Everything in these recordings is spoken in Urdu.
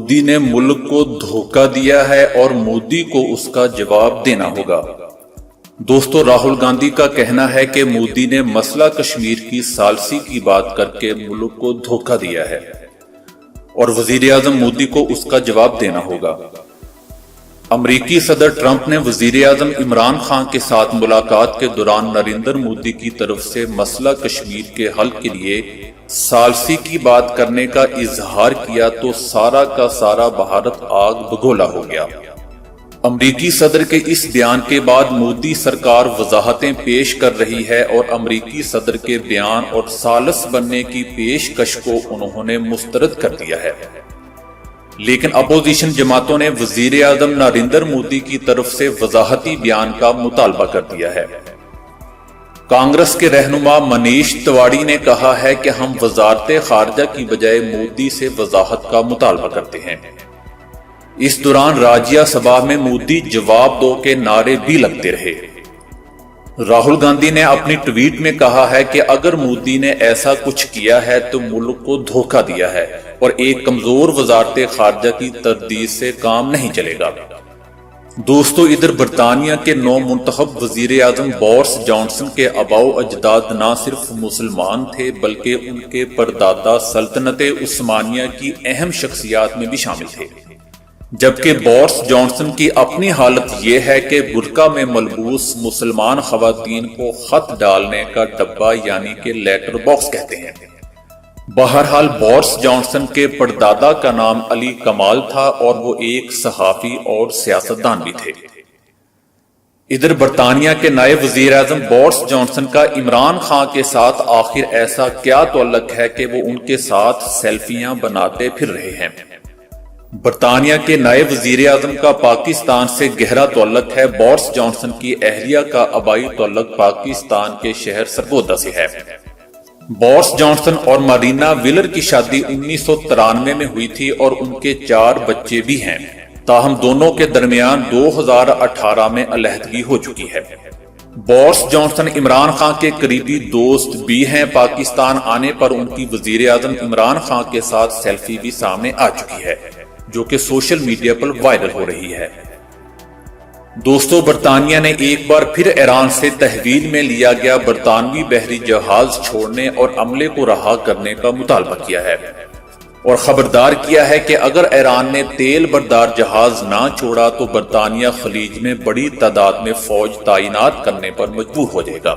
مودی نے ملک کو دھوکہ دیا ہے اور مودی کو اس کا جواب دینا ہوگا۔ دوستو، راہل گاندھی کا کہنا ہے کہ مودی نے مسئلہ کشمیر کی ثالثی کی بات کر کے ملک کو دھوکہ دیا ہے اور وزیر اعظم مودی کو اس کا جواب دینا ہوگا۔ امریکی صدر ٹرمپ نے وزیر اعظم عمران خان کے ساتھ ملاقات کے دوران نریندر مودی کی طرف سے مسئلہ کشمیر کے حل کے لیے ثالثی کی بات کرنے کا اظہار کیا تو سارا کا سارا بھارت آگ بگولا ہو گیا۔ امریکی صدر کے اس بیان کے بعد مودی سرکار وضاحتیں پیش کر رہی ہے اور امریکی صدر کے بیان اور ثالث بننے کی پیشکش کو انہوں نے مسترد کر دیا ہے، لیکن اپوزیشن جماعتوں نے وزیر اعظم نریندر مودی کی طرف سے وضاحتی بیان کا مطالبہ کر دیا ہے۔ کانگریس کے رہنما منیش تیواڑی نے کہا ہے کہ ہم وزارت خارجہ کی بجائے مودی سے وضاحت کا مطالبہ کرتے ہیں۔ اس دوران راجیہ سبھا میں مودی جواب دو کے نعرے بھی لگتے رہے۔ راہل گاندھی نے اپنی ٹویٹ میں کہا ہے کہ اگر مودی نے ایسا کچھ کیا ہے تو ملک کو دھوکہ دیا ہے اور ایک کمزور وزارت خارجہ کی تردید سے کام نہیں چلے گا۔ دوستو، ادھر برطانیہ کے نو منتخب وزیر اعظم بورس جانسن کے آباء و اجداد نہ صرف مسلمان تھے بلکہ ان کے پردادا سلطنت عثمانیہ کی اہم شخصیات میں بھی شامل تھے، جبکہ بورس جانسن کی اپنی حالت یہ ہے کہ برقع میں ملبوس مسلمان خواتین کو خط ڈالنے کا ڈبہ یعنی کہ لیٹر باکس کہتے ہیں۔ بہرحال بورس جانسن کے پردادا کا نام علی کمال تھا اور وہ ایک صحافی اور سیاستدان بھی تھے۔ ادھر برطانیہ کے نئے وزیر اعظم بورس جانسن کا عمران خان کے ساتھ آخر ایسا کیا تعلق ہے کہ وہ ان کے ساتھ سیلفیاں بناتے پھر رہے ہیں؟ برطانیہ کے نئے وزیر اعظم کا پاکستان سے گہرا تعلق ہے۔ بورس جانسن کی اہلیہ کا آبائی تعلق پاکستان کے شہر سرگودا سے ہے۔ بورس جانسن اور مارینا ویلر کی شادی 1993 میں ہوئی تھی اور ان کے 4 بچے بھی ہیں، تاہم دونوں کے درمیان 2018 میں علیحدگی ہو چکی ہے۔ بورس جانسن عمران خان کے قریبی دوست بھی ہیں۔ پاکستان آنے پر ان کی وزیر اعظم عمران خان کے ساتھ سیلفی بھی سامنے آ چکی ہے، جو کہ سوشل میڈیا پر وائرل ہو رہی ہے۔ دوستو، برطانیہ نے ایک بار پھر ایران سے تحویل میں لیا گیا برطانوی بحری جہاز چھوڑنے اور عملے کو رہا کرنے کا مطالبہ کیا ہے اور خبردار کیا ہے کہ اگر ایران نے تیل بردار جہاز نہ چھوڑا تو برطانیہ خلیج میں بڑی تعداد میں فوج تعینات کرنے پر مجبور ہو جائے گا۔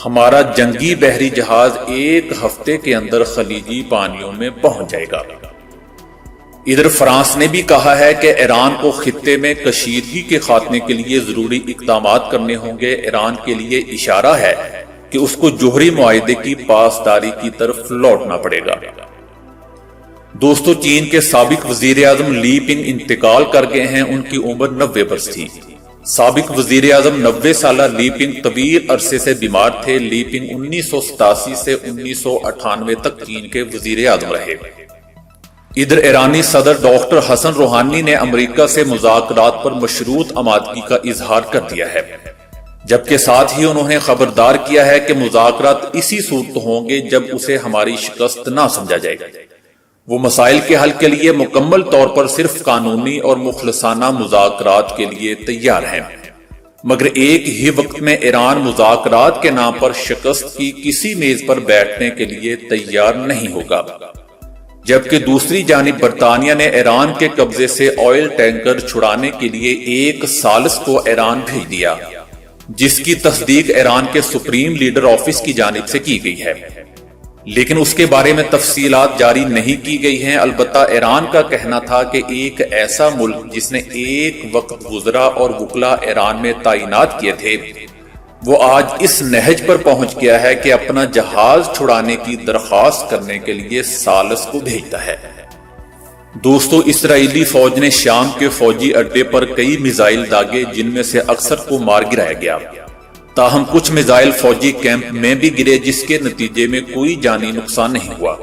ہمارا جنگی بحری جہاز 1 ہفتے کے اندر خلیجی پانیوں میں پہنچ جائے گا۔ ادھر فرانس نے بھی کہا ہے کہ ایران کو خطے میں کشیدگی کے خاتمے کے لیے ضروری اقدامات کرنے ہوں گے۔ ایران کے لیے اشارہ ہے کہ اس کو جوہری معاہدے کی پاسداری کی طرف لوٹنا پڑے گا۔ دوستو، چین کے سابق وزیر اعظم لی پنگ انتقال کر گئے ہیں۔ ان کی عمر 90 برس تھی۔ سابق وزیر اعظم 90 سالہ لی پنگ طویل عرصے سے بیمار تھے۔ لی پنگ 1987 سے 1998 تک چین کے وزیر اعظم رہے۔ ادھر ایرانی صدر ڈاکٹر حسن روحانی نے امریکہ سے مذاکرات پر مشروط آمادگی کا اظہار کر دیا ہے، جبکہ ساتھ ہی انہوں نے خبردار کیا ہے کہ مذاکرات اسی صورت ہوں گے جب اسے ہماری شکست نہ سمجھا جائے گا۔ وہ مسائل کے حل کے لیے مکمل طور پر صرف قانونی اور مخلصانہ مذاکرات کے لیے تیار ہیں، مگر ایک ہی وقت میں ایران مذاکرات کے نام پر شکست کی کسی میز پر بیٹھنے کے لیے تیار نہیں ہوگا۔ جبکہ دوسری جانب برطانیہ نے ایران کے قبضے سے آئل ٹینکر چھڑانے کے لیے ایک ثالث کو ایران بھیج دیا، جس کی تصدیق ایران کے سپریم لیڈر آفس کی جانب سے کی گئی ہے، لیکن اس کے بارے میں تفصیلات جاری نہیں کی گئی ہیں۔ البتہ ایران کا کہنا تھا کہ ایک ایسا ملک جس نے ایک وقت وزراء اور وکلاء ایران میں تعینات کیے تھے، وہ آج اس نہج پر پہنچ گیا ہے کہ اپنا جہاز چھڑانے کی درخواست کرنے کے لیے ثالث کو بھیجتا ہے۔ دوستو، اسرائیلی فوج نے شام کے فوجی اڈے پر کئی میزائل داغے جن میں سے اکثر کو مار گرایا گیا، تاہم کچھ میزائل فوجی کیمپ میں بھی گرے جس کے نتیجے میں کوئی جانی نقصان نہیں ہوا۔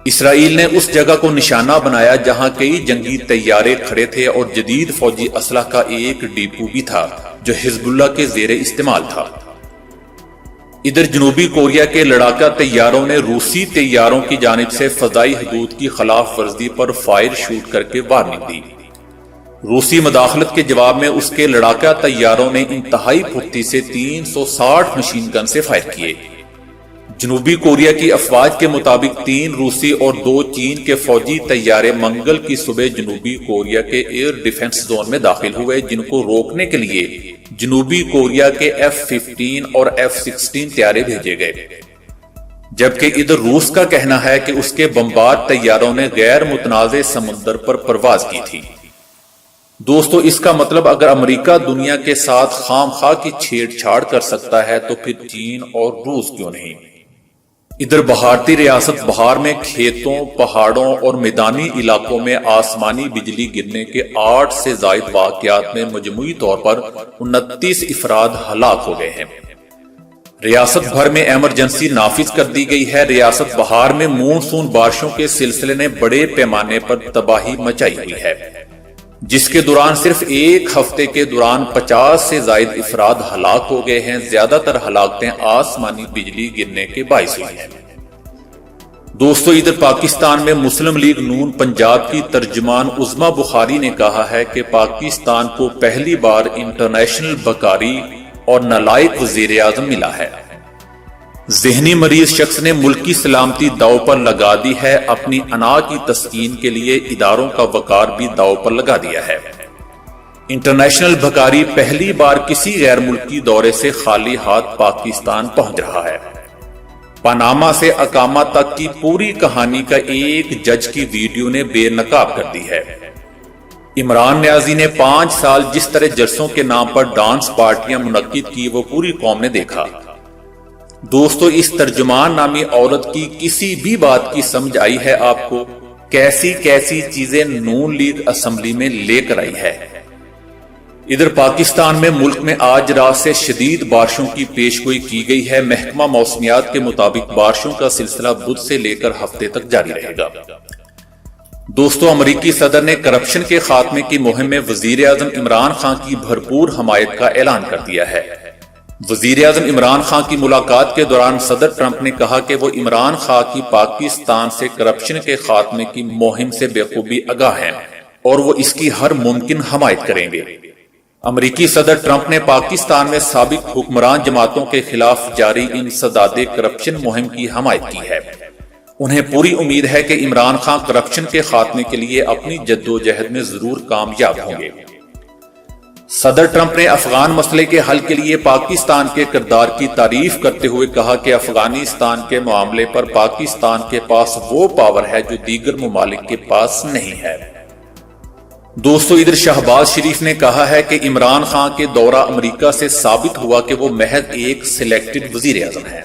اسرائیل نے اس جگہ کو نشانہ بنایا جہاں کئی جنگی طیارے کھڑے تھے اور جدید فوجی اسلحہ کا ایک ڈیپو بھی تھا جو حزب اللہ کے زیر استعمال تھا۔ ادھر جنوبی کوریا کے لڑاکا طیاروں نے روسی طیاروں کی جانب سے فضائی حدود کی خلاف ورزی پر فائر شوٹ کر کے وارننگ دی۔ روسی مداخلت کے جواب میں اس کے لڑاکا طیاروں نے انتہائی پھرتی سے 360 مشین گن سے فائر کیے۔ جنوبی کوریا کی افواج کے مطابق 3 روسی اور 2 چین کے فوجی طیارے منگل کی صبح جنوبی کوریا کے ایئر ڈیفنس زون میں داخل ہوئے، جن کو روکنے کے لیے جنوبی کوریا کے F-15 اور F-16 طیارے بھیجے گئے، جبکہ ادھر روس کا کہنا ہے کہ اس کے بمبار طیاروں نے غیر متنازع سمندر پر پرواز کی تھی۔ دوستو، اس کا مطلب اگر امریکہ دنیا کے ساتھ خام خواہ کی چھیڑ چھاڑ کر سکتا ہے تو پھر چین اور روس کیوں نہیں؟ ادھر بھارتی ریاست بہار میں کھیتوں، پہاڑوں اور میدانی علاقوں میں آسمانی بجلی گرنے کے 8 سے زائد واقعات میں مجموعی طور پر 29 افراد ہلاک ہو گئے ہیں۔ ریاست بھر میں ایمرجنسی نافذ کر دی گئی ہے۔ ریاست بہار میں مونسون بارشوں کے سلسلے نے بڑے پیمانے پر تباہی مچائی ہوئی ہے، جس کے دوران صرف ایک ہفتے کے دوران 50 سے زائد افراد ہلاک ہو گئے ہیں۔ زیادہ تر ہلاکتیں آسمانی بجلی گرنے کے باعث ہوئی ہیں۔ دوستو، ادھر پاکستان میں مسلم لیگ نون پنجاب کی ترجمان عظما بخاری نے کہا ہے کہ پاکستان کو پہلی بار انٹرنیشنل بکاری اور نالائق وزیر اعظم ملا ہے۔ ذہنی مریض شخص نے ملکی سلامتی داؤ پر لگا دی ہے، اپنی انا کی تسکین کے لیے اداروں کا وقار بھی داؤ پر لگا دیا ہے۔ انٹرنیشنل بھکاری پہلی بار کسی غیر ملکی دورے سے خالی ہاتھ پاکستان پہنچ رہا ہے۔ پاناما سے اقامہ تک کی پوری کہانی کا ایک جج کی ویڈیو نے بے نقاب کر دی ہے۔ عمران نیازی نے 5 سال جس طرح جلسوں کے نام پر ڈانس پارٹیاں منعقد کی، وہ پوری قوم نے دیکھا۔ دوستو، اس ترجمان نامی عورت کی کسی بھی بات کی سمجھ آئی ہے آپ کو؟ کیسی کیسی چیزیں نون لیگ اسمبلی میں لے کر آئی ہے۔ ادھر پاکستان میں ملک میں آج رات سے شدید بارشوں کی پیشگوئی کی گئی ہے۔ محکمہ موسمیات کے مطابق بارشوں کا سلسلہ بدھ سے لے کر ہفتے تک جاری رہے گا۔ دوستو، امریکی صدر نے کرپشن کے خاتمے کی مہم میں وزیر اعظم عمران خان کی بھرپور حمایت کا اعلان کر دیا ہے۔ وزیر اعظم عمران خان کی ملاقات کے دوران صدر ٹرمپ نے کہا کہ وہ عمران خان کی پاکستان سے کرپشن کے خاتمے کی مہم سے بخوبی آگاہ ہیں اور وہ اس کی ہر ممکن حمایت کریں گے۔ امریکی صدر ٹرمپ نے پاکستان میں سابق حکمران جماعتوں کے خلاف جاری انسداد کرپشن مہم کی حمایت کی ہے۔ انہیں پوری امید ہے کہ عمران خان کرپشن کے خاتمے کے لیے اپنی جدوجہد میں ضرور کامیاب ہوں گے۔ صدر ٹرمپ نے افغان مسئلے کے حل کے لیے پاکستان کے کردار کی تعریف کرتے ہوئے کہا کہ افغانستان کے معاملے پر پاکستان کے پاس وہ پاور ہے جو دیگر ممالک کے پاس نہیں ہے۔ دوستو، ادھر شہباز شریف نے کہا ہے کہ عمران خان کے دورہ امریکہ سے ثابت ہوا کہ وہ محض ایک سلیکٹڈ وزیر اعظم ہے۔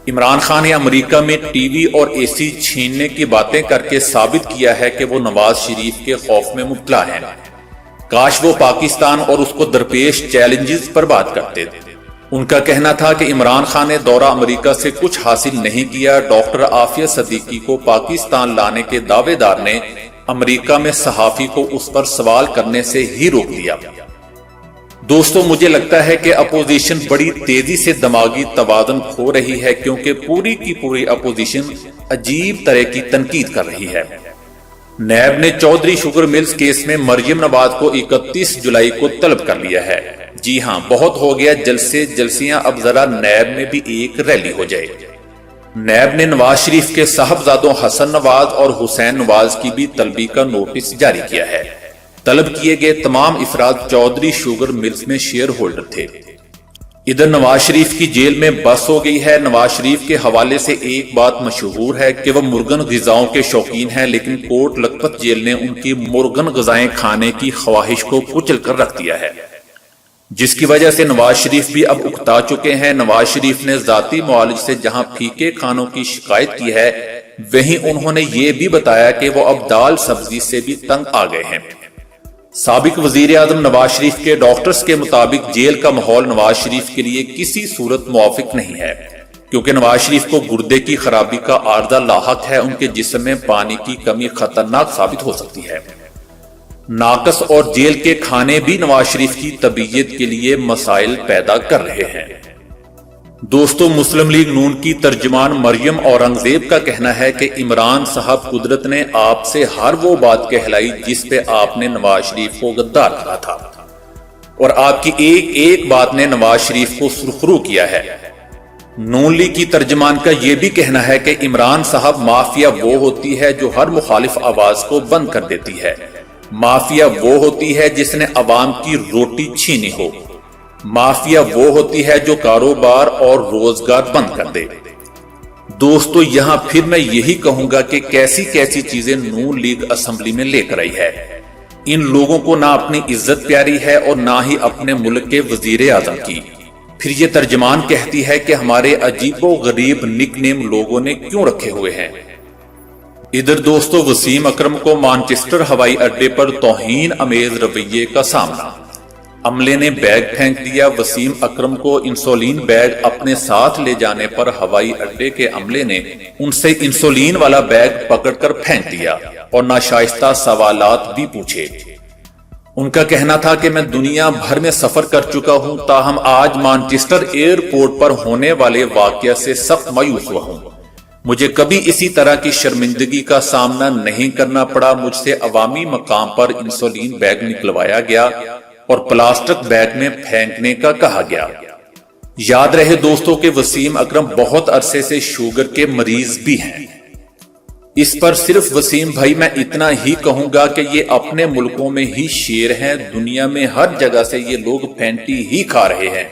عمران خان نے امریکہ میں ٹی وی اور اے سی چھیننے کی باتیں کر کے ثابت کیا ہے کہ وہ نواز شریف کے خوف میں مبتلا ہیں۔ کاش وہ پاکستان اور اس کو درپیش چیلنجز پر بات کرتے تھے۔ ان کا کہنا تھا کہ عمران خان نے دورہ امریکہ سے کچھ حاصل نہیں کیا۔ ڈاکٹر عافیہ صدیقی کو پاکستان لانے کے دعوے دار نے امریکہ میں صحافی کو اس پر سوال کرنے سے ہی روک دیا۔ دوستو، مجھے لگتا ہے کہ اپوزیشن بڑی تیزی سے دماغی توازن کھو رہی ہے، کیونکہ پوری کی پوری اپوزیشن عجیب طرح کی تنقید کر رہی ہے۔ نیب نے چودھری شوگر ملز کیس میں مریم نواز کو 31 جولائی کو طلب کر لیا ہے۔ جی ہاں، بہت ہو گیا جلسیاں، اب ذرا نیب میں بھی ایک ریلی ہو جائے۔ نیب نے نواز شریف کے صاحبزادوں حسن نواز اور حسین نواز کی بھی طلبی کا نوٹس جاری کیا ہے۔ طلب کیے گئے تمام افراد چودھری شوگر ملز میں شیئر ہولڈر تھے۔ ادھر نواز شریف کی جیل میں بس ہو گئی ہے۔ نواز شریف کے حوالے سے ایک بات مشہور ہے کہ وہ مرغن غذاؤں کے شوقین ہیں، لیکن کوٹ لکھپت جیل نے ان کی مرغن غذائیں کھانے کی خواہش کو کچل کر رکھ دیا ہے، جس کی وجہ سے نواز شریف بھی اب اکتا چکے ہیں۔ نواز شریف نے ذاتی معالج سے جہاں پھیکے کھانوں کی شکایت کی ہے، وہیں انہوں نے یہ بھی بتایا کہ وہ اب دال سبزی سے بھی تنگ آ گئے ہیں۔ سابق وزیر اعظم نواز شریف کے ڈاکٹرز کے مطابق جیل کا ماحول نواز شریف کے لیے کسی صورت موافق نہیں ہے، کیونکہ نواز شریف کو گردے کی خرابی کا عارضہ لاحق ہے۔ ان کے جسم میں پانی کی کمی خطرناک ثابت ہو سکتی ہے۔ ناقص اور جیل کے کھانے بھی نواز شریف کی طبیعت کے لیے مسائل پیدا کر رہے ہیں۔ دوستو مسلم لیگ نون کی ترجمان مریم اورنگزیب کا کہنا ہے کہ عمران صاحب قدرت نے آپ سے ہر وہ بات کہلائی جس پہ آپ نے نواز شریف کو غدار کہا تھا، اور آپ کی ایک ایک بات نے نواز شریف کو سرخرو کیا ہے۔ نون لیگ کی ترجمان کا یہ بھی کہنا ہے کہ عمران صاحب مافیا وہ ہوتی ہے جو ہر مخالف آواز کو بند کر دیتی ہے، مافیا وہ ہوتی ہے جس نے عوام کی روٹی چھینی ہو، مافیا وہ ہوتی ہے جو کاروبار اور روزگار بند کر دے۔ دوستو یہاں پھر میں یہی کہوں گا کہ کیسی کیسی چیزیں نون لیگ اسمبلی میں لے کر آئی ہے۔ ان لوگوں کو نہ اپنی عزت پیاری ہے اور نہ ہی اپنے ملک کے وزیر اعظم کی۔ پھر یہ ترجمان کہتی ہے کہ ہمارے عجیب و غریب نک نیم لوگوں نے کیوں رکھے ہوئے ہیں۔ ادھر دوستو وسیم اکرم کو مانچسٹر ہوائی اڈے پر توہین آمیز رویے کا سامنا، عملے نے بیگ پھینک دیا۔ وسیم اکرم کو انسولین بیگ اپنے ساتھ لے جانے پر ہوائی اڈے کے عملے نے ان سے انسولین والا بیگ پکڑ کر پھینک دیا اور ناشائستہ سوالات بھی پوچھے۔ ان کا کہنا تھا کہ میں دنیا بھر میں سفر کر چکا ہوں، تاہم آج مانچسٹر ایئرپورٹ پر ہونے والے واقعہ سے سخت مایوس ہوا ہوں۔ مجھے کبھی اسی طرح کی شرمندگی کا سامنا نہیں کرنا پڑا۔ مجھ سے عوامی مقام پر انسولین بیگ نکلوایا گیا اور پلاسٹک بیگ میں پھینکنے کا کہا گیا۔ یاد رہے دوستوں کہ وسیم اکرم بہت عرصے سے شوگر کے مریض بھی ہیں۔ اس پر صرف وسیم بھائی میں اتنا ہی کہوں گا کہ یہ اپنے ملکوں میں ہی شیر ہیں، دنیا میں ہر جگہ سے یہ لوگ پھینٹی ہی کھا رہے ہیں۔